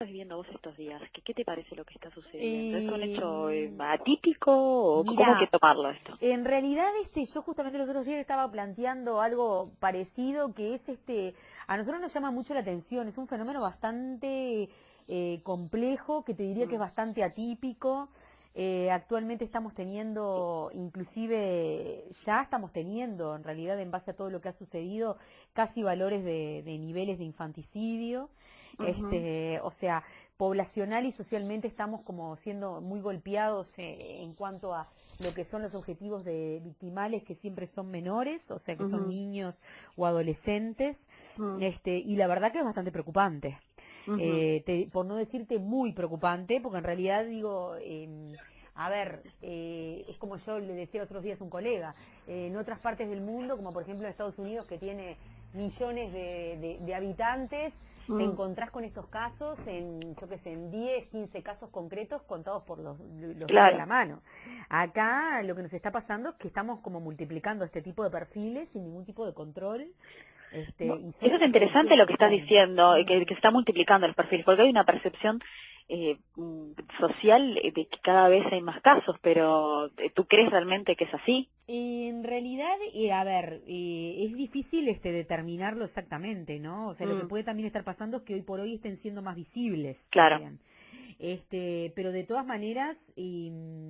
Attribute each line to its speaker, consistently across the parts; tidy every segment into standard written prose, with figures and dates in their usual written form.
Speaker 1: Estás viendo vos estos días? ¿Qué te parece lo que está sucediendo? ¿Es un hecho atípico o cómo hay que
Speaker 2: Mira,
Speaker 1: tomarlo esto?
Speaker 2: en realidad yo justamente los otros días estaba planteando algo parecido que es a nosotros nos llama mucho la atención, es un fenómeno bastante complejo, que te diría que es
Speaker 1: Mm,
Speaker 2: bastante atípico. Actualmente estamos teniendo, inclusive ya estamos teniendo, en realidad en base a todo lo que ha sucedido, casi valores de niveles de infanticidio.
Speaker 1: ujú,
Speaker 2: O sea, poblacional y socialmente estamos como siendo muy golpeados en cuanto a lo que son los objetivos de victimales, que siempre son menores, o sea que son
Speaker 1: ujú,
Speaker 2: niños o adolescentes,
Speaker 1: mm,
Speaker 2: y la verdad que es bastante preocupante.
Speaker 1: ujú.
Speaker 2: Por no decirte muy preocupante, porque en realidad digo, a ver, es como yo le decía otros días a un colega, en otras partes del mundo, como por ejemplo en Estados Unidos, que tiene millones de habitantes, te
Speaker 1: Mm,
Speaker 2: encontrás con estos casos en, yo qué sé, en 10, 15 casos concretos contados por los dedos de la
Speaker 1: claro.
Speaker 2: mano. Acá lo que nos está pasando es que estamos como multiplicando este tipo de perfiles sin ningún tipo de control, y son
Speaker 1: Eso es
Speaker 2: estas
Speaker 1: interesante
Speaker 2: agresiones
Speaker 1: lo que estás
Speaker 2: sexuales.
Speaker 1: diciendo, que
Speaker 2: Mm.
Speaker 1: se está multiplicando los perfiles, porque hay una percepción social de que cada vez hay más casos, pero ¿tú crees realmente que es así?
Speaker 2: En realidad, a ver, es difícil determinarlo exactamente, ¿no? O sea, lo que
Speaker 1: Mm,
Speaker 2: puede también estar pasando es que hoy por hoy estén siendo más visibles
Speaker 1: claro.
Speaker 2: también. Pero de todas maneras,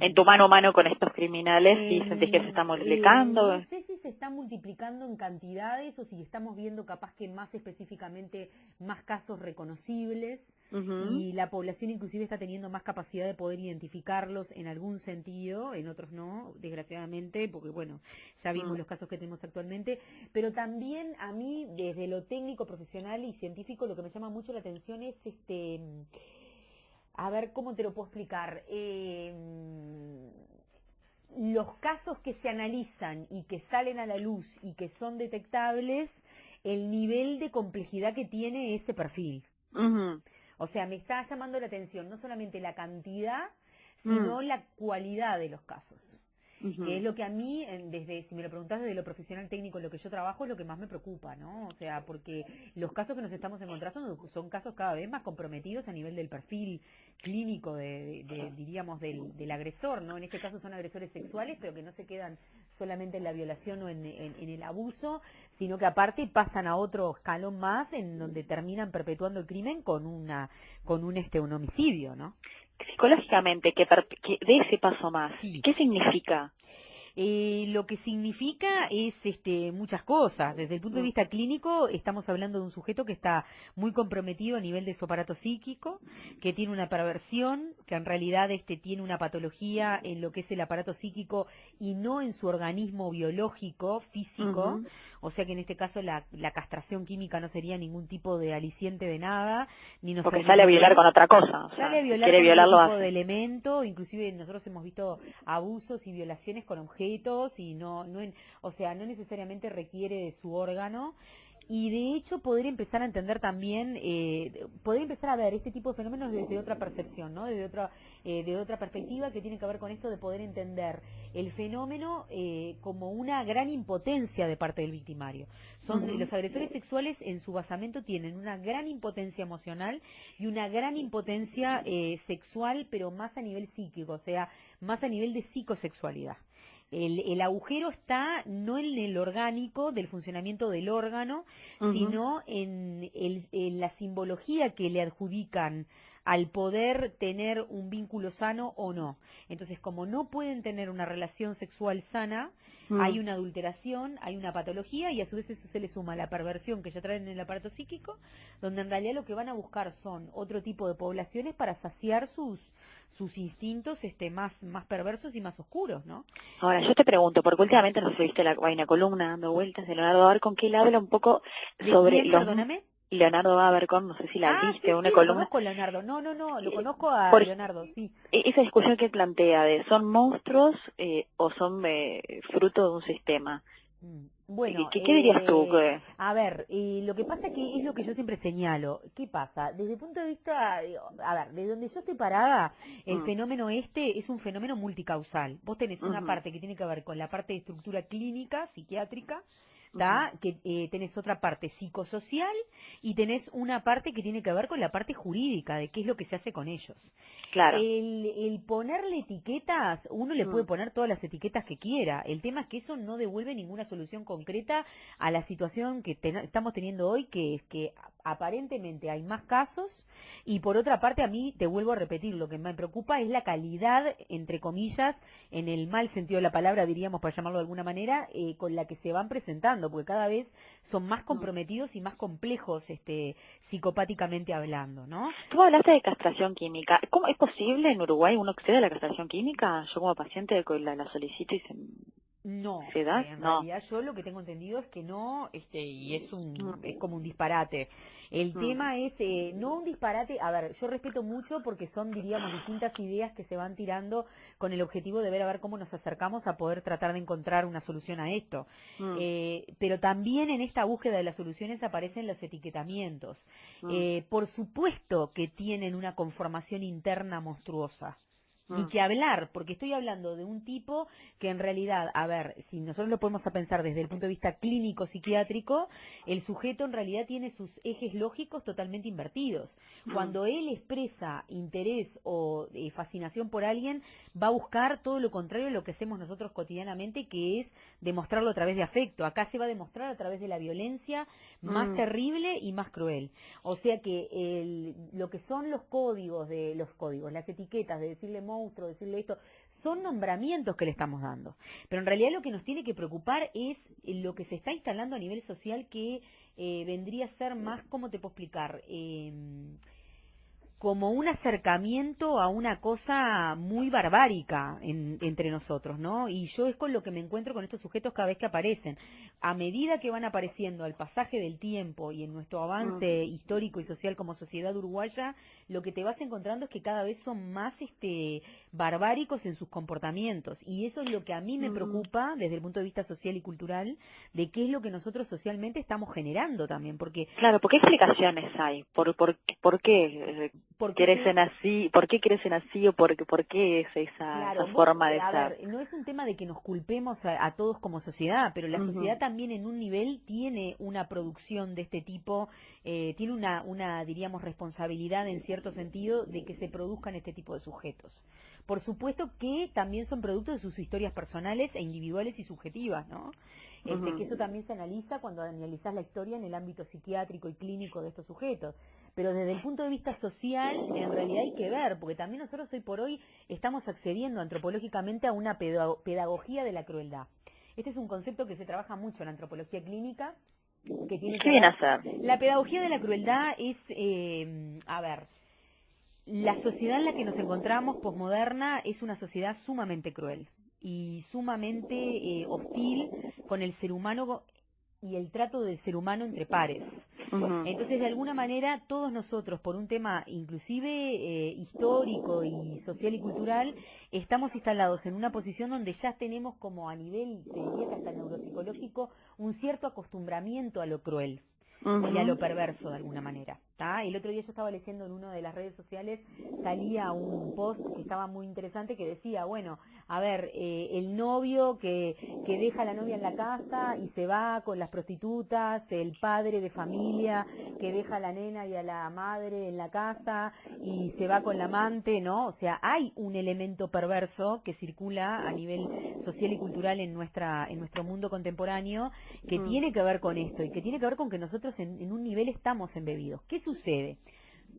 Speaker 1: En tu mano a mano con estos criminales, ¿y sentís que se está
Speaker 2: no
Speaker 1: multiplicando?
Speaker 2: sé si se está multiplicando en cantidades o si estamos viendo capaz que más específicamente más casos reconocibles
Speaker 1: Ujú,
Speaker 2: y la población inclusive está teniendo más capacidad de poder identificarlos en algún sentido, en otros no, desgraciadamente, porque bueno, ya vimos
Speaker 1: mm,
Speaker 2: los casos que tenemos actualmente, pero también a mí desde lo técnico, profesional y científico lo que me llama mucho la atención es a ver cómo te lo puedo explicar. Los casos que se analizan y que salen a la luz y que son detectables, el nivel de complejidad que tiene ese perfil.
Speaker 1: ujú,
Speaker 2: O sea, me está llamando la atención no solamente la cantidad,
Speaker 1: mm,
Speaker 2: sino la cualidad de los casos. Que es
Speaker 1: ujú.
Speaker 2: lo que a mí, desde, si me lo preguntás desde lo profesional técnico en lo que yo trabajo, es lo que más me preocupa, ¿no? O sea, porque los casos que nos estamos encontrando son casos cada vez más comprometidos a nivel del perfil clínico diríamos, del agresor, ¿no? En este caso son agresores sexuales, pero que no se quedan solamente en la violación o en el abuso, sino que aparte pasan a otro escalón más en donde terminan perpetuando el crimen con un homicidio, ¿no?
Speaker 1: Psicológicamente, que de ese paso más,
Speaker 2: Sí.
Speaker 1: ¿qué significa?
Speaker 2: Lo que significa es muchas cosas. Desde el punto de
Speaker 1: Mm,
Speaker 2: vista clínico, estamos hablando de un sujeto que está muy comprometido a nivel de su aparato psíquico, que tiene una perversión, que en realidad tiene una patología en lo que es el aparato psíquico y no en su organismo biológico, físico.
Speaker 1: ujú.
Speaker 2: O sea que en este caso la castración química no sería ningún tipo de aliciente de nada, ni nos
Speaker 1: Porque sale a violar
Speaker 2: ayudaría.
Speaker 1: con otra cosa, o
Speaker 2: Sale a
Speaker 1: sea, si
Speaker 2: violar
Speaker 1: quiere
Speaker 2: con otro
Speaker 1: violar lo
Speaker 2: tipo de
Speaker 1: hace.
Speaker 2: elemento, inclusive nosotros hemos visto abusos y violaciones con objetos y o sea, no necesariamente requiere de su órgano. Y de hecho poder empezar a entender también, poder empezar a ver este tipo de fenómenos desde otra percepción, ¿no? De otra perspectiva que tiene que ver con esto de poder entender el fenómeno como una gran impotencia de parte del victimario.
Speaker 1: Ujú.
Speaker 2: Los agresores sexuales en su basamento tienen una gran impotencia emocional y una gran impotencia sexual, pero más a nivel psíquico, o sea, más a nivel de psicosexualidad. El agujero está no en el orgánico del funcionamiento del órgano,
Speaker 1: Ujú.
Speaker 2: sino en la simbología que le adjudican al poder tener un vínculo sano o no. Entonces, como no pueden tener una relación sexual sana, hay
Speaker 1: Mm.
Speaker 2: una adulteración, hay una patología y a su vez eso se le suma la perversión que ya traen en el aparato psíquico, donde en realidad lo que van a buscar son otro tipo de poblaciones para saciar sus instintos más perversos y más oscuros, ¿no?
Speaker 1: Ahora, yo te pregunto, porque últimamente no sé si viste una columna dando vueltas de Leonardo Abercon, que él habla un poco
Speaker 2: ¿De
Speaker 1: sobre
Speaker 2: quién,
Speaker 1: los...
Speaker 2: perdóname?
Speaker 1: Leonardo Abercon, no sé si la
Speaker 2: Ah,
Speaker 1: viste,
Speaker 2: sí,
Speaker 1: una
Speaker 2: sí, lo
Speaker 1: columna,
Speaker 2: conozco a Leonardo. No, no, no, lo
Speaker 1: eh,
Speaker 2: conozco a
Speaker 1: por
Speaker 2: Leonardo, sí.
Speaker 1: esa discusión que él plantea de ¿son monstruos o son fruto de un sistema?
Speaker 2: Bueno,
Speaker 1: ¿Qué dirías tú?
Speaker 2: a ver, lo que pasa que es lo que yo siempre señalo. ¿Qué pasa? Desde el punto de vista, a ver, de donde yo estoy parada, el
Speaker 1: Mm,
Speaker 2: fenómeno es un fenómeno multicausal. Vos tenés una
Speaker 1: ujú,
Speaker 2: parte que tiene que ver con la parte de estructura clínica, psiquiátrica, ¿tá? Que tenés otra parte psicosocial y tenés una parte que tiene que ver con la parte jurídica, de qué es lo que se hace con ellos.
Speaker 1: Claro.
Speaker 2: El ponerle etiquetas, uno le puede poner todas las etiquetas que quiera. El tema es que eso no devuelve ninguna solución concreta a la situación que estamos teniendo hoy, que es que aparentemente hay más casos y por otra parte a mí, te vuelvo a repetir, lo que me preocupa es la calidad, entre comillas, en el mal sentido de la palabra, diríamos, para llamarlo de alguna manera, con la que se van presentando, porque cada vez son más comprometidos y más complejos psicopáticamente hablando, ¿no?
Speaker 1: Tú hablaste de castración química. ¿Cómo es posible en Uruguay uno accede a la castración química? Yo como paciente la solicito y
Speaker 2: No,
Speaker 1: se da.
Speaker 2: en
Speaker 1: No.
Speaker 2: realidad yo lo que tengo entendido es que no, y es como un disparate. El tema es, no un disparate, a ver, yo respeto mucho porque son, diríamos, distintas ideas que se van tirando con el objetivo de ver a ver cómo nos acercamos a poder tratar de encontrar una solución a esto. Pero también en esta búsqueda de las soluciones aparecen los etiquetamientos. Por supuesto que tienen una conformación interna monstruosa. Ni que hablar, porque estoy hablando de un tipo que en realidad, a ver, si nosotros lo podemos a pensar desde el punto de vista clínico psiquiátrico, el sujeto en realidad tiene sus ejes lógicos totalmente invertidos. Cuando él expresa interés o fascinación por alguien, va a buscar todo lo contrario a lo que hacemos nosotros cotidianamente, que es demostrarlo a través de afecto. Acá se va a demostrar a través de la violencia más terrible y más cruel. O sea que lo que son los códigos, las etiquetas de decirle monstruo, decirle esto, son nombramientos que le estamos dando. Pero en realidad lo que nos tiene que preocupar es lo que se está instalando a nivel social, que vendría a ser más, ¿cómo te puedo explicar? Como un acercamiento a una cosa muy barbárica entre nosotros, ¿no? Y yo es con lo que me encuentro con estos sujetos cada vez que aparecen. A medida que van apareciendo al pasaje del tiempo y en nuestro avance histórico y social como sociedad uruguaya, lo que te vas encontrando es que cada vez son más barbáricos en sus comportamientos. Y eso es lo que a mí me preocupa desde el punto de vista social y cultural, de qué es lo que nosotros socialmente estamos generando también, porque...
Speaker 1: Claro, ¿por qué explicaciones hay? ¿Por qué crecen así? ¿Por qué crecen así o por qué es esa forma de
Speaker 2: a
Speaker 1: ser?
Speaker 2: ver, no es un tema de que nos culpemos a todos como sociedad, pero la sociedad también en un nivel tiene una producción de este tipo, tiene una, diríamos, responsabilidad en cierto sentido de que se produzcan este tipo de sujetos. Por supuesto que también son productos de sus historias personales e individuales y subjetivas, ¿no? Que eso también se analiza cuando analizás la historia en el ámbito psiquiátrico y clínico de estos sujetos. Pero desde el punto de vista social, en realidad hay que ver, porque también nosotros hoy por hoy estamos accediendo antropológicamente a una pedagogía de la crueldad. Este es un concepto que se trabaja mucho en la antropología clínica, que tiene que ver... La pedagogía de la crueldad es, a ver, la sociedad en la que nos encontramos, posmoderna, es una sociedad sumamente cruel y sumamente hostil con el ser humano y el trato del ser humano entre pares. Entonces, de alguna manera, todos nosotros, por un tema inclusive histórico y social y cultural, estamos instalados en una posición donde ya tenemos como a nivel, te diría que hasta neuropsicológico, un cierto acostumbramiento a lo cruel y a lo perverso de alguna manera. ¿Tá? El otro día yo estaba leyendo en una de las redes sociales, salía un post que estaba muy interesante que decía, bueno, a ver, el novio que deja a la novia en la casa y se va con las prostitutas, el padre de familia que deja a la nena y a la madre en la casa y se va con la amante, ¿no? O sea, hay un elemento perverso que circula a nivel social y cultural en nuestro mundo contemporáneo que tiene que ver con esto y que tiene que ver con que nosotros en un nivel estamos embebidos. ¿Qué sucede?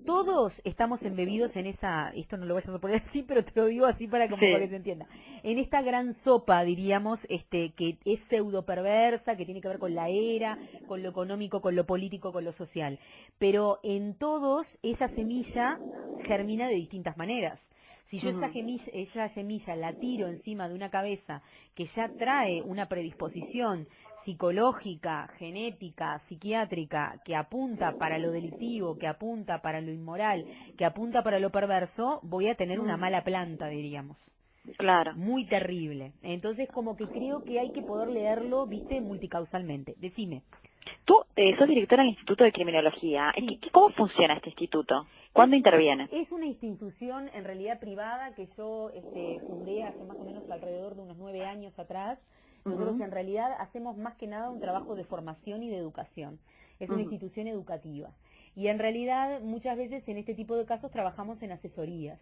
Speaker 2: Todos estamos embebidos en esto no lo vayas a poner así, pero te lo digo así para que se entienda, en esta gran sopa, diríamos, que es pseudo perversa, que tiene que ver con la era, con lo económico, con lo político, con lo social. Pero en todos esa semilla germina de distintas maneras. Si yo esa semilla la tiro encima de una cabeza que ya trae una predisposición psicológica, genética, psiquiátrica, que apunta para lo delictivo, que apunta para lo inmoral, que apunta para lo perverso, voy a tener una mala planta, diríamos.
Speaker 1: Claro.
Speaker 2: Muy terrible. Entonces, como que creo que hay que poder leerlo, viste, multicausalmente. Decime.
Speaker 1: Tú sos directora del Instituto de Criminología.
Speaker 2: Sí.
Speaker 1: ¿Cómo funciona este instituto? ¿Cuándo interviene?
Speaker 2: Es una institución en realidad privada que yo fundé hace más o menos alrededor de unos 9 años atrás. Nosotros en realidad hacemos más que nada un trabajo de formación y de educación. Es una institución educativa. Y en realidad muchas veces en este tipo de casos trabajamos en asesorías.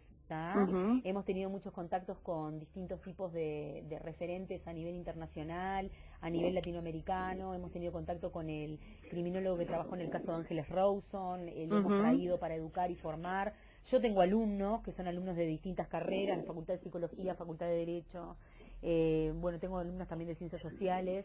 Speaker 2: Hemos tenido muchos contactos con distintos tipos de referentes a nivel internacional, a nivel latinoamericano. Hemos tenido contacto con el criminólogo que trabajó en el caso de Ángeles Rawson. Lo hemos traído para educar y formar. Yo tengo alumnos que son alumnos de distintas carreras, de Facultad de Psicología, Facultad de Derecho. Bueno, tengo alumnos también de Ciencias Sociales.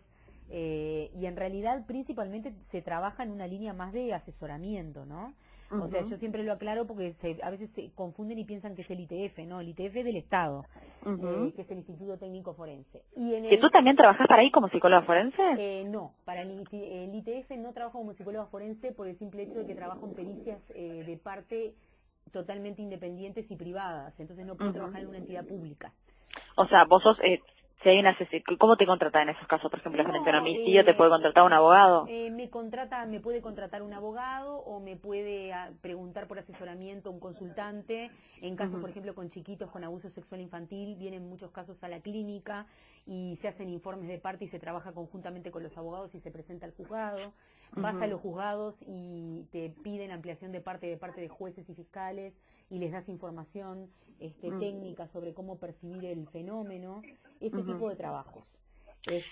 Speaker 2: Y en realidad principalmente se trabaja en una línea más de asesoramiento, ¿no? O sea, yo siempre lo aclaro porque a veces se confunden y piensan que es el ITF, ¿no? El ITF es del Estado, que es el Instituto Técnico Forense.
Speaker 1: ¿Que tú también trabajas para ahí como psicóloga forense?
Speaker 2: No, para el ITF no trabajo como psicóloga forense por el simple hecho de que trabajo en pericias de parte totalmente independientes y privadas, entonces no puedo trabajar en una entidad pública.
Speaker 1: O sea, vos sos... Si hay una ¿cómo te contratan en esos casos? Por ejemplo, frente a un homicidio, ¿te puede contratar un abogado?
Speaker 2: Me puede contratar un abogado o me puede preguntar por asesoramiento un consultante. En casos, por ejemplo, con chiquitos con abuso sexual infantil, vienen muchos casos a la clínica y se hacen informes de parte y se trabaja conjuntamente con los abogados y se presenta al juzgado. Vas a los juzgados y te piden ampliación de parte de jueces y fiscales y les das información técnica sobre cómo percibir el fenómeno, tipo de trabajos.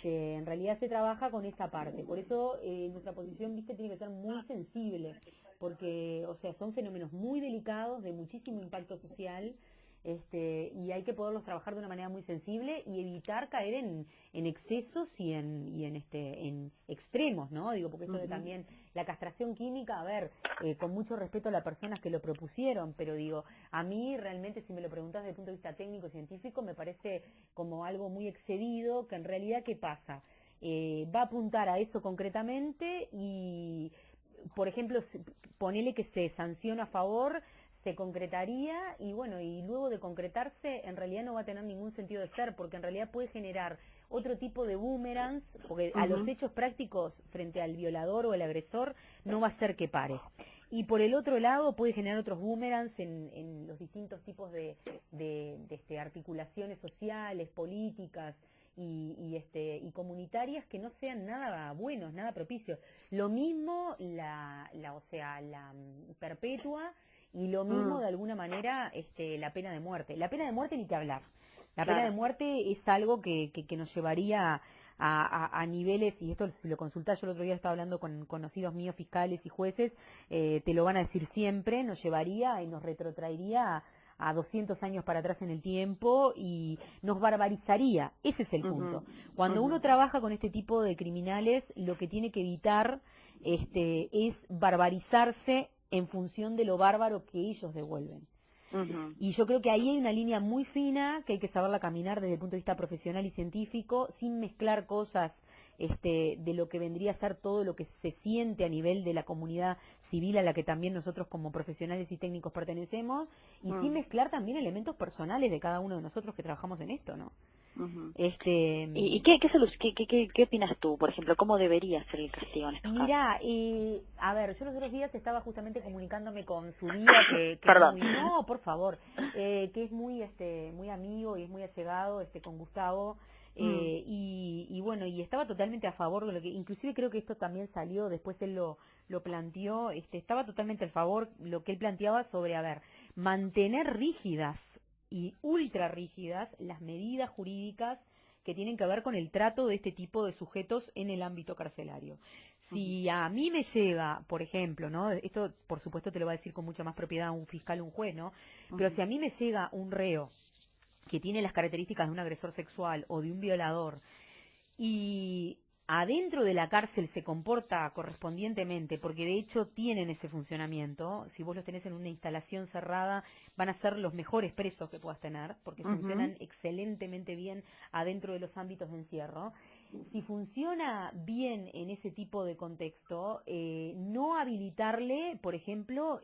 Speaker 2: En realidad se trabaja con esta parte, por eso nuestra posición, viste, tiene que ser muy sensible, porque, o sea, son fenómenos muy delicados, de muchísimo impacto social, y hay que poderlos trabajar de una manera muy sensible y evitar caer en excesos y en extremos, ¿no? Digo, porque esto de también la castración química, a ver, con mucho respeto a las personas que lo propusieron, pero digo, a mí realmente, si me lo preguntas desde el punto de vista técnico y científico, me parece como algo muy excedido, que en realidad, ¿qué pasa? Va a apuntar a eso concretamente y, por ejemplo, ponele que se sanciona a favor, se concretaría y bueno, y luego de concretarse en realidad no va a tener ningún sentido de ser, porque en realidad puede generar otro tipo de boomerangs, porque a los hechos prácticos frente al violador o el agresor no va a ser que pare. Y por el otro lado puede generar otros boomerangs en los distintos tipos de articulaciones sociales, políticas y comunitarias que no sean nada buenos, nada propicios. Lo mismo la perpetua y lo mismo de alguna manera la pena de muerte. La pena de muerte ni que hablar. La pena de muerte es algo que nos llevaría a niveles, y esto si lo consultás, yo el otro día estaba hablando con conocidos míos fiscales y jueces, te lo van a decir siempre, nos llevaría y nos retrotraería a 200 años para atrás en el tiempo y nos barbarizaría. Ese es el punto. Cuando uno trabaja con este tipo de criminales, lo que tiene que evitar es barbarizarse en función de lo bárbaro que ellos devuelven. Y yo creo que ahí hay una línea muy fina que hay que saberla caminar desde el punto de vista profesional y científico, sin mezclar cosas de lo que vendría a ser todo lo que se siente a nivel de la comunidad civil a la que también nosotros como profesionales y técnicos pertenecemos, y sin mezclar también elementos personales de cada uno de nosotros que trabajamos en esto, ¿no?
Speaker 1: ¿Y qué opinas tú, por ejemplo? ¿Cómo debería ser el castigo en estos casos?
Speaker 2: Mira, a ver, yo los otros días estaba justamente comunicándome con su guía, que
Speaker 1: Perdón.
Speaker 2: no, por favor, que es muy muy amigo y es muy allegado, con Gustavo, y bueno, y estaba totalmente a favor de lo que, inclusive creo que esto también salió, después él lo planteó, estaba totalmente a favor lo que él planteaba sobre, a ver, mantener rígidas y ultra rígidas las medidas jurídicas que tienen que ver con el trato de este tipo de sujetos en el ámbito carcelario. Si a mí me llega, por ejemplo, ¿no? Esto por supuesto te lo va a decir con mucha más propiedad un fiscal o un juez, ¿no? Pero si a mí me llega un reo que tiene las características de un agresor sexual o de un violador y adentro de la cárcel se comporta correspondientemente, porque de hecho tienen ese funcionamiento, si vos los tenés en una instalación cerrada, van a ser los mejores presos que puedas tener, porque funcionan excelentemente bien adentro de los ámbitos de encierro. Si funciona bien en ese tipo de contexto, no habilitarle, por ejemplo,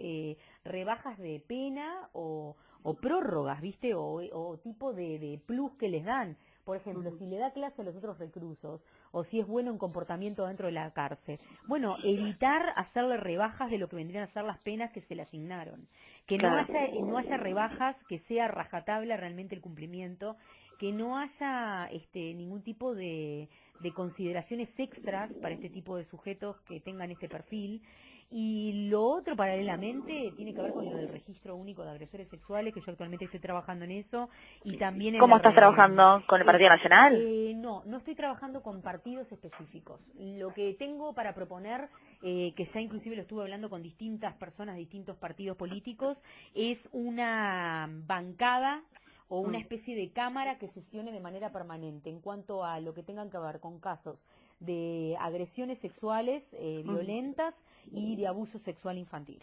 Speaker 2: rebajas de pena o prórrogas, ¿viste? O tipo de plus que les dan. Por ejemplo, si le da clase a los otros reclusos, o si es bueno en comportamiento dentro de la cárcel. Bueno, evitar hacerle rebajas de lo que vendrían a ser las penas que se le asignaron. Que no haya rebajas, que sea rajatabla realmente el cumplimiento, que no haya ningún tipo de consideraciones extras para este tipo de sujetos que tengan este perfil. Y lo otro, paralelamente, tiene que ver con lo del registro único de agresores sexuales, que yo actualmente estoy trabajando en eso, y también en
Speaker 1: ¿Cómo estás trabajando? ¿Con el Partido Nacional?
Speaker 2: No estoy trabajando con partidos específicos. Lo que tengo para proponer, que ya inclusive lo estuve hablando con distintas personas de distintos partidos políticos, es una bancada o una especie de cámara que sesione de manera permanente en cuanto a lo que tengan que ver con casos de agresiones sexuales violentas y de abuso sexual infantil.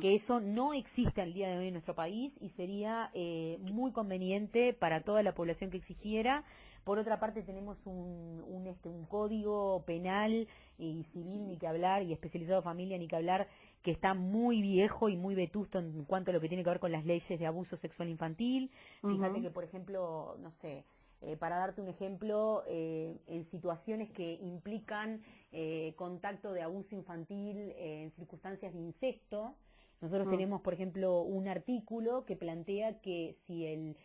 Speaker 2: Que eso no existe al día de hoy en nuestro país y sería muy conveniente para toda la población que existiera. Por otra parte tenemos un código penal y civil ni que hablar, y especializado en familia ni que hablar, que está muy viejo y muy vetusto en cuanto a lo que tiene que ver con las leyes de abuso sexual infantil. Fíjate que, por ejemplo, no sé, para darte un ejemplo, en situaciones que implican contacto de abuso infantil en circunstancias de incesto, nosotros tenemos, por ejemplo, un artículo que plantea que si el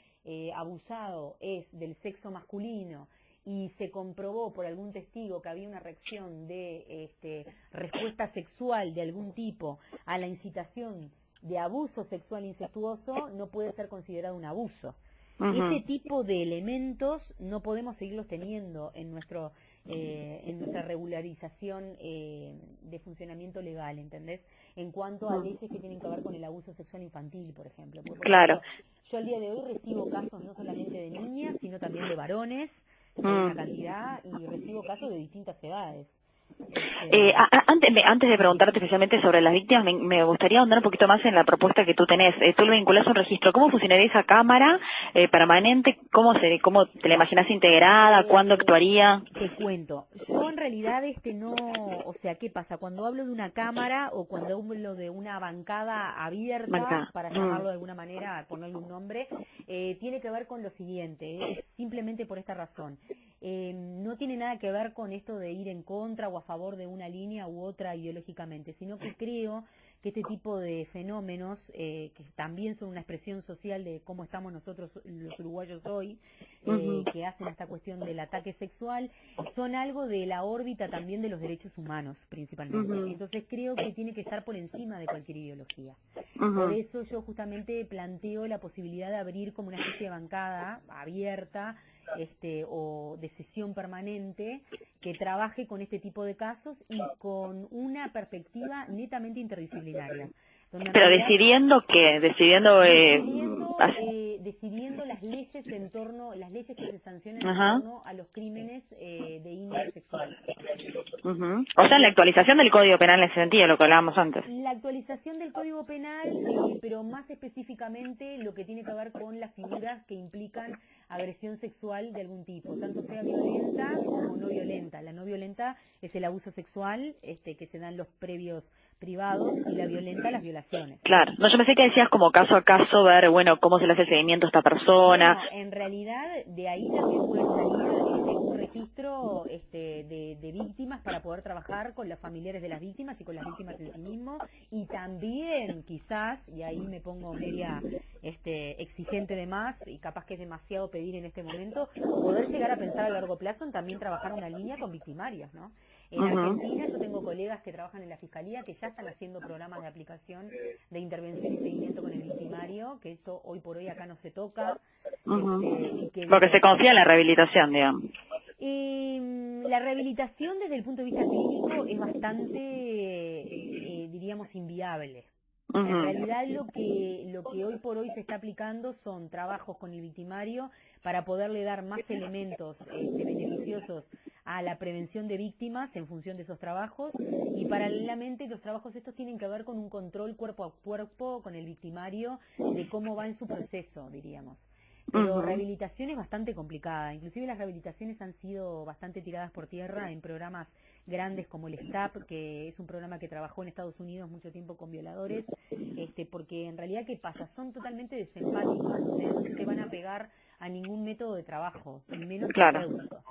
Speaker 2: abusado es del sexo masculino y se comprobó por algún testigo que había una reacción de respuesta sexual de algún tipo a la incitación de abuso sexual incestuoso, no puede ser considerado un abuso. Ese tipo de elementos no podemos seguirlos teniendo en nuestra regularización de funcionamiento legal, ¿entendés? En cuanto a leyes que tienen que ver con el abuso sexual infantil, por ejemplo. Porque, por ejemplo, yo al día de hoy recibo casos no solamente de niñas, sino también de varones, una cantidad, y recibo casos de distintas edades.
Speaker 1: Antes de preguntarte especialmente sobre las víctimas, me gustaría ahondar un poquito más en la propuesta que tú tenés. Tú lo vinculás a un registro. ¿Cómo funcionaría esa cámara permanente? ¿Cómo te la imaginás integrada? ¿Cuándo actuaría?
Speaker 2: Te cuento. Yo en realidad no... O sea, ¿qué pasa? Cuando hablo de una cámara o cuando hablo de una bancada abierta, para llamarlo de alguna manera, ponerle un nombre, tiene que ver con lo siguiente. Es simplemente por esta razón. No tiene nada que ver con esto de ir en contra o a favor de una línea u otra ideológicamente, sino que creo que este tipo de fenómenos, que también son una expresión social de cómo estamos nosotros los uruguayos hoy, que hacen esta cuestión del ataque sexual, son algo de la órbita también de los derechos humanos, principalmente. Entonces creo que tiene que estar por encima de cualquier ideología. Por eso yo justamente planteo la posibilidad de abrir como una especie de bancada abierta, o de sesión permanente, que trabaje con este tipo de casos y con una perspectiva netamente interdisciplinaria.
Speaker 1: Pero decidiendo qué, decidiendo
Speaker 2: las leyes las leyes que se sancionan en torno a los crímenes de índole sexual.
Speaker 1: O sea, la actualización del Código Penal en ese sentido, lo que hablábamos antes.
Speaker 2: La actualización del Código Penal, pero más específicamente lo que tiene que ver con las figuras que implican agresión sexual de algún tipo, tanto sea violenta como no violenta. La no violenta es el abuso sexual que se dan los previos privados, y la violenta las violaciones.
Speaker 1: Claro, no, yo pensé que decías como caso a caso ver, bueno, cómo se le hace el seguimiento a esta persona.
Speaker 2: No, en realidad de ahí también puede salir un registro de víctimas para poder trabajar con los familiares de las víctimas y con las víctimas en sí mismo, y también quizás, y ahí me pongo media exigente de más, y capaz que es demasiado pedir en este momento, poder llegar a pensar a largo plazo en también trabajar una línea con victimarios, ¿no? En Argentina yo tengo colegas que trabajan en la Fiscalía que ya están haciendo programas de aplicación de intervención y seguimiento con el victimario, que eso hoy por hoy acá no se toca.
Speaker 1: Porque se confía en la rehabilitación, digamos.
Speaker 2: La rehabilitación desde el punto de vista clínico es bastante, diríamos, inviable. En realidad lo que hoy por hoy se está aplicando son trabajos con el victimario para poderle dar más elementos beneficiosos a la prevención de víctimas en función de esos trabajos, y paralelamente los trabajos estos tienen que ver con un control cuerpo a cuerpo con el victimario de cómo va en su proceso, diríamos. Pero rehabilitación es bastante complicada, inclusive las rehabilitaciones han sido bastante tiradas por tierra en programas grandes como el STAP, que es un programa que trabajó en Estados Unidos mucho tiempo con violadores, porque en realidad, ¿qué pasa? Son totalmente desempáticos, no se van a pegar a ningún método de trabajo, ni menos terapéutico.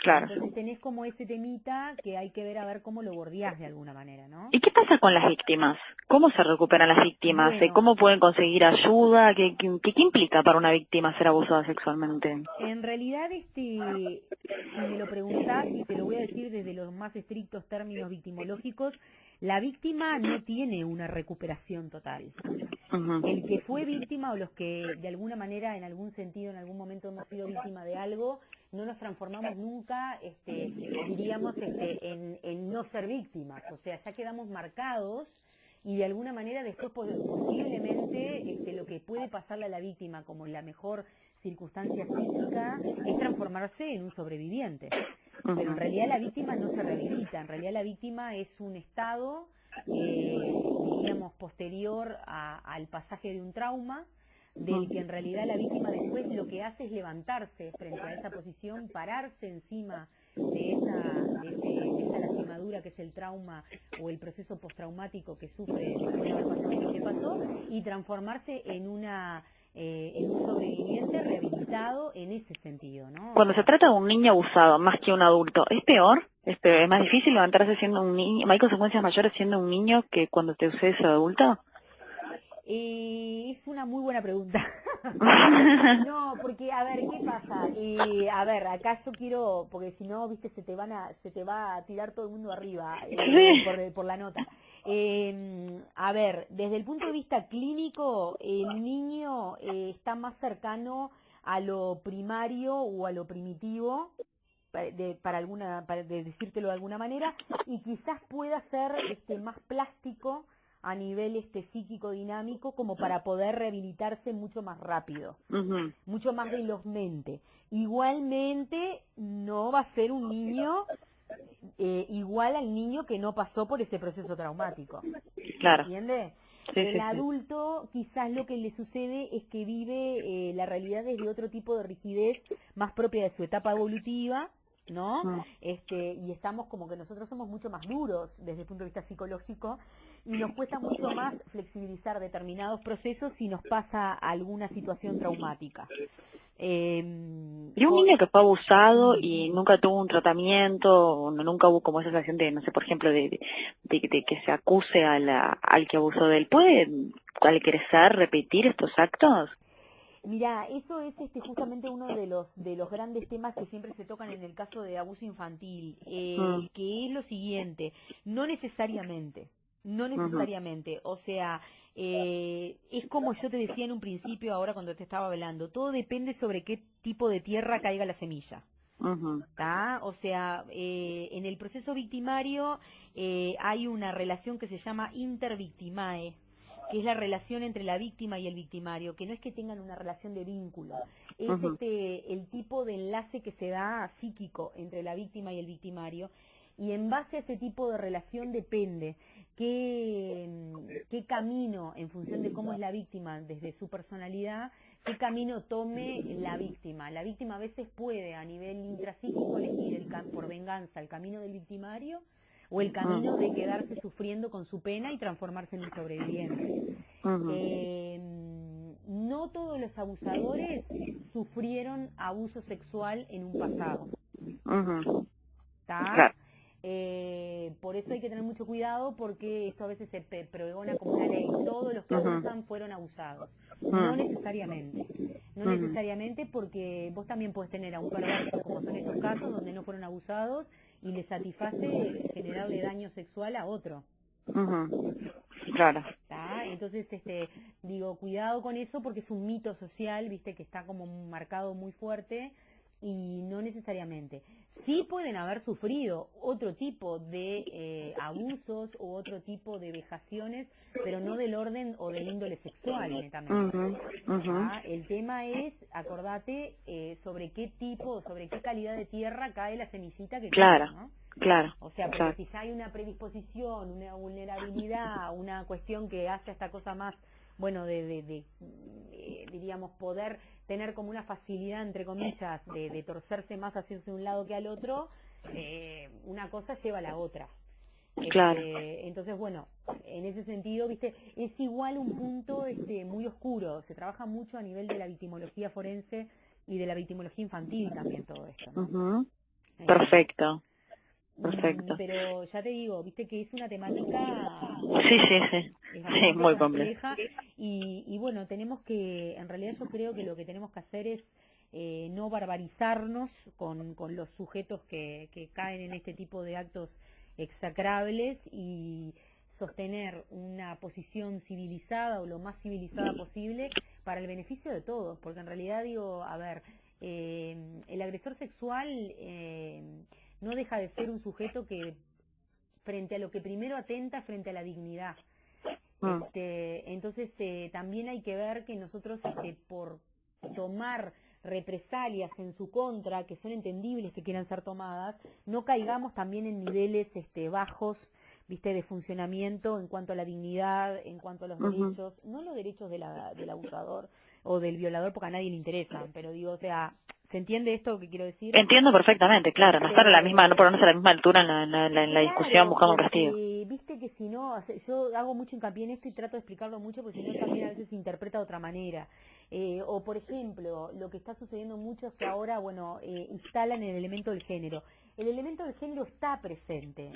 Speaker 1: claro.
Speaker 2: Entonces tenés como ese temita que hay que ver a ver cómo lo bordeás de alguna manera, ¿no?
Speaker 1: ¿Y qué pasa con las víctimas? ¿Cómo se recuperan las víctimas?
Speaker 2: Bueno,
Speaker 1: ¿Cómo pueden conseguir ayuda? ¿Qué implica para una víctima ser abusada sexualmente?
Speaker 2: en realidad, si me lo preguntás, y te lo voy a decir desde los más estrictos términos victimológicos, la víctima no tiene una recuperación total.
Speaker 1: Ujú,
Speaker 2: El que fue víctima o los que de alguna manera, en algún sentido, en algún momento hemos sido víctima de algo, no nos transformamos nunca, diríamos, en no ser víctimas. O sea, ya quedamos marcados y de alguna manera después posiblemente lo que puede pasarle a la víctima como la mejor circunstancia física es transformarse en un sobreviviente. Pero en
Speaker 1: ujú,
Speaker 2: realidad la víctima no se rehabilita, en realidad la víctima es un estado, diríamos, posterior al pasaje de un trauma, del que en realidad la víctima después lo que hace es levantarse frente a esa posición, pararse encima de esa lastimadura que es el trauma o el proceso postraumático que sufre después de haber pasado lo que pasó, y transformarse en un sobreviviente rehabilitado en ese sentido, ¿no? O
Speaker 1: Cuando se
Speaker 2: sea,
Speaker 1: trata de un niño abusado más que un adulto, ¿es peor? ¿Es más difícil levantarse siendo un niño? ¿Hay consecuencias mayores siendo un niño que cuando te sucede ser adulto?
Speaker 2: es una muy buena pregunta. No, porque, a ver, ¿qué pasa? A ver, acá yo quiero, porque si no, viste, se te va a tirar todo el mundo arriba
Speaker 1: Sí.
Speaker 2: por la nota. A ver, desde el punto de vista clínico, el niño está más cercano a lo primario o a lo primitivo, para decírtelo de alguna manera, y quizás pueda ser más plástico a nivel psíquico dinámico como para poder rehabilitarse mucho más rápido,
Speaker 1: Ujú,
Speaker 2: mucho más velozmente. Igualmente no va a ser un niño igual al niño que no pasó por ese proceso traumático. ¿Se
Speaker 1: claro.
Speaker 2: entiende?
Speaker 1: Sí,
Speaker 2: El
Speaker 1: sí, sí.
Speaker 2: adulto quizás lo que le sucede es que vive la realidad desde otro tipo de rigidez más propia de su etapa evolutiva, ¿no?
Speaker 1: Mm.
Speaker 2: Y estamos como que nosotros somos mucho más duros desde el punto de vista psicológico y nos cuesta mucho más flexibilizar determinados procesos si nos pasa alguna situación traumática.
Speaker 1: Y un niño que fue abusado y nunca tuvo un tratamiento, o nunca hubo como esa sensación de, no sé, por ejemplo, de que se acuse al que abusó de él, ¿puede al crecer repetir estos actos?
Speaker 2: Mira, eso es justamente uno de los grandes temas que siempre se tocan en el caso de abuso infantil,
Speaker 1: Mm,
Speaker 2: que es lo siguiente, no necesariamente, no
Speaker 1: ujú,
Speaker 2: necesariamente, o sea, es como yo te decía en un principio ahora cuando te estaba hablando, todo depende sobre qué tipo de tierra caiga la semilla.
Speaker 1: ujú,
Speaker 2: ¿Tá? O sea, en el proceso victimario hay una relación que se llama intervictimae, que es la relación entre la víctima y el victimario, que no es que tengan una relación de vínculo, es
Speaker 1: ujú,
Speaker 2: el tipo de enlace que se da psíquico entre la víctima y el victimario, y en base a ese tipo de relación depende qué camino, en función de cómo es la víctima desde su personalidad, qué camino tome la víctima. La víctima a veces puede a nivel intrapsíquico elegir por venganza el camino del victimario o el camino de quedarse sufriendo con su pena y transformarse en un sobreviviente.
Speaker 1: ujú,
Speaker 2: No todos los abusadores sufrieron abuso sexual en un pasado.
Speaker 1: ujú.
Speaker 2: ¿Está?
Speaker 1: Claro.
Speaker 2: Por eso hay que tener mucho cuidado porque esto a veces se pregona como una ley. Todos los que
Speaker 1: Ujú,
Speaker 2: abusan fueron abusados. No
Speaker 1: ujú,
Speaker 2: necesariamente. No
Speaker 1: ujú,
Speaker 2: necesariamente porque vos también puedes tener a un perverso, como son estos casos, donde no fueron abusados y le satisface generarle daño sexual a otro.
Speaker 1: ujú. Claro.
Speaker 2: ¿Tá? Entonces, digo, cuidado con eso porque es un mito social, viste, que está como marcado muy fuerte y no necesariamente. Sí pueden haber sufrido otro tipo de abusos u otro tipo de vejaciones, pero no del orden o del índole sexual, netamente.
Speaker 1: Ujú, ujú.
Speaker 2: ¿Tá? El tema es, acordate, sobre qué tipo, sobre qué calidad de tierra cae la semillita que
Speaker 1: Claro,
Speaker 2: cae, ¿no?
Speaker 1: claro,
Speaker 2: O sea, porque
Speaker 1: claro.
Speaker 2: si ya hay una predisposición, una vulnerabilidad, una cuestión que hace esta cosa más, bueno, diríamos, poder tener como una facilidad, entre comillas, de torcerse más hacia un lado que al otro, una cosa lleva a la otra.
Speaker 1: Claro.
Speaker 2: Entonces, bueno, en ese sentido, viste, es igual un punto muy oscuro. Se trabaja mucho a nivel de la victimología forense y de la victimología infantil también todo esto, ¿no?
Speaker 1: Ujú. Perfecto, perfecto.
Speaker 2: Pero ya te digo, viste que es una temática
Speaker 1: Sí, sí, sí.
Speaker 2: es
Speaker 1: Sí,
Speaker 2: bastante
Speaker 1: muy complejo.
Speaker 2: compleja y bueno, tenemos que, en realidad yo creo que lo que tenemos que hacer es no barbarizarnos con los sujetos que caen en este tipo de actos execrables y sostener una posición civilizada o lo más civilizada posible para el beneficio de todos, porque en realidad digo, a ver, el agresor sexual no deja de ser un sujeto que frente a lo que primero atenta frente a la dignidad.
Speaker 1: Mm,
Speaker 2: Entonces también hay que ver que nosotros por tomar represalias en su contra, que son entendibles que quieran ser tomadas, no caigamos también en niveles bajos, viste, de funcionamiento en cuanto a la dignidad, en cuanto a los
Speaker 1: ujú.
Speaker 2: derechos, no los derechos del abusador o del violador porque a nadie le interesan, pero digo, o sea, ¿se entiende esto que quiero decir?
Speaker 1: Entiendo perfectamente, claro, no estar a la misma, no ponernos a la misma altura en la discusión
Speaker 2: Claro,
Speaker 1: buscando un castigo.
Speaker 2: porque viste que si no, yo hago mucho hincapié en esto y trato de explicarlo mucho, porque si no también a veces se interpreta de otra manera. O por ejemplo, lo que está sucediendo mucho es que ahora, bueno, instalan el elemento del género. El elemento del género está presente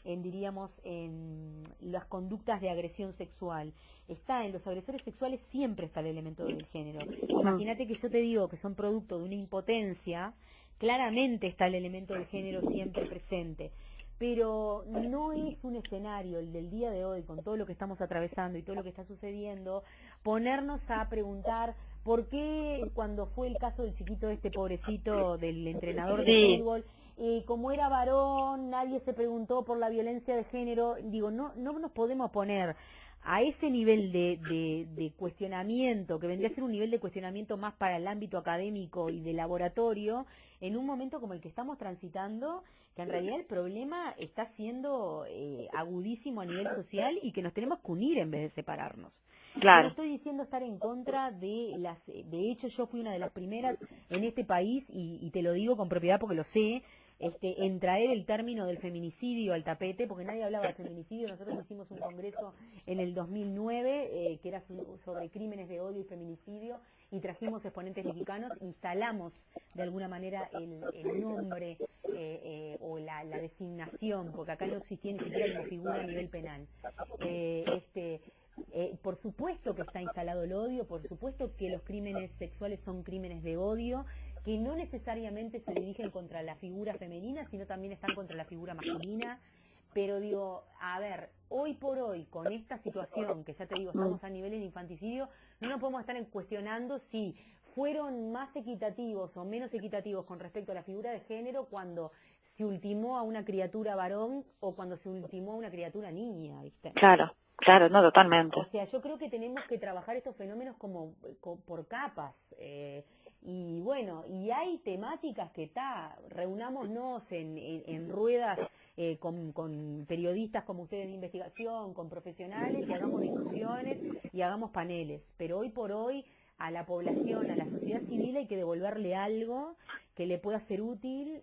Speaker 2: diríamos, en las conductas de agresión sexual. Está en los agresores sexuales, siempre está el elemento del género.
Speaker 1: Mm,
Speaker 2: Imagínate que yo te digo que son producto de una impotencia, claramente está el elemento del género siempre presente, pero no es un escenario el del día de hoy, con todo lo que estamos atravesando y todo lo que está sucediendo, ponernos a preguntar por qué cuando fue el caso del chiquito pobrecito, del entrenador de
Speaker 1: Sí,
Speaker 2: fútbol, como era varón, nadie se preguntó por la violencia de género. Digo, no nos podemos poner a ese nivel de cuestionamiento, que vendría a ser un nivel de cuestionamiento más para el ámbito académico y de laboratorio, en un momento como el que estamos transitando, que en realidad el problema está siendo agudísimo a nivel social y que nos tenemos que unir en vez de separarnos. Yo no
Speaker 1: claro.
Speaker 2: estoy diciendo estar en contra de hecho yo fui una de las primeras en este país, y te lo digo con propiedad porque lo sé, en traer el término del feminicidio al tapete, porque nadie hablaba de feminicidio. Nosotros hicimos un congreso en el 2009 que era sobre crímenes de odio y feminicidio, y trajimos exponentes mexicanos, instalamos de alguna manera el nombre o la designación, porque acá no existía ni siquiera como figura a nivel penal. Por supuesto que está instalado el odio, por supuesto que los crímenes sexuales son crímenes de odio, que no necesariamente se dirigen contra la figura femenina, sino también están contra la figura masculina. Pero digo, a ver, hoy por hoy, con esta situación, que ya te digo,
Speaker 1: Mm,
Speaker 2: estamos a nivel de infanticidio, no nos podemos estar cuestionando si fueron más equitativos o menos equitativos con respecto a la figura de género cuando se ultimó a una criatura varón o cuando se ultimó a una criatura niña, ¿viste?
Speaker 1: claro, claro, no, totalmente.
Speaker 2: O sea, yo creo que tenemos que trabajar estos fenómenos como por capas. Y bueno, y hay temáticas que reunámonos en ruedas con periodistas como ustedes de investigación, con profesionales, y hagamos discusiones y hagamos paneles. Pero hoy por hoy a la población, a la sociedad civil hay que devolverle algo que le pueda ser útil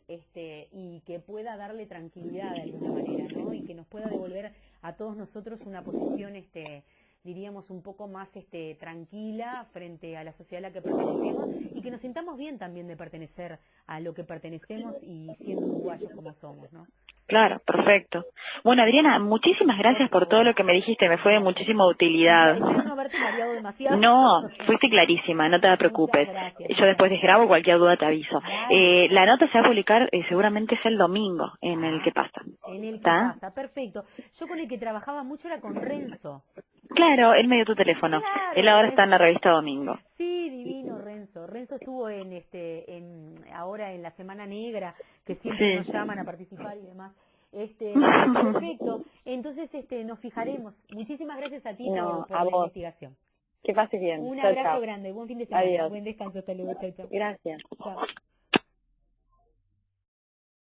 Speaker 2: y que pueda darle tranquilidad de alguna manera, ¿no? Y que nos pueda devolver a todos nosotros una posición, diríamos, un poco más tranquila frente a la sociedad a la que pertenecemos, y que nos sintamos bien también de pertenecer a lo que pertenecemos y siendo uruguayos como somos, ¿no?
Speaker 1: Claro, perfecto. Bueno, Adriana, muchísimas
Speaker 2: Por
Speaker 1: gracias por todo
Speaker 2: favor.
Speaker 1: lo que me dijiste, me fue de muchísima utilidad.
Speaker 2: Espero no haberte mareado demasiado.
Speaker 1: No, fuiste clarísima, no te
Speaker 2: Muchas
Speaker 1: preocupes.
Speaker 2: gracias,
Speaker 1: Yo
Speaker 2: muchas
Speaker 1: después
Speaker 2: gracias.
Speaker 1: desgrabo, cualquier duda te aviso.
Speaker 2: Dale.
Speaker 1: La nota se va a publicar seguramente es el domingo en el que
Speaker 2: Ah,
Speaker 1: pasa.
Speaker 2: en el que
Speaker 1: ¿Está?
Speaker 2: pasa, perfecto. Yo con el que trabajaba mucho era con Renzo.
Speaker 1: Claro, él me dio tu teléfono. Él
Speaker 2: Claro,
Speaker 1: ahora está en la
Speaker 2: Renzo.
Speaker 1: revista Domingo.
Speaker 2: Sí, divino Renzo. Renzo estuvo ahora en la Semana Negra, que siempre
Speaker 1: Sí.
Speaker 2: nos llaman a participar y demás. Bueno, perfecto. Entonces, nos fijaremos. Muchísimas gracias a ti
Speaker 1: No,
Speaker 2: por
Speaker 1: a
Speaker 2: la
Speaker 1: vos.
Speaker 2: investigación.
Speaker 1: Que pases bien.
Speaker 2: Un
Speaker 1: Chao,
Speaker 2: abrazo
Speaker 1: chao.
Speaker 2: grande, buen fin de semana,
Speaker 1: Adiós.
Speaker 2: buen descanso, hasta luego, chao, chao.
Speaker 1: Gracias.
Speaker 2: Chao.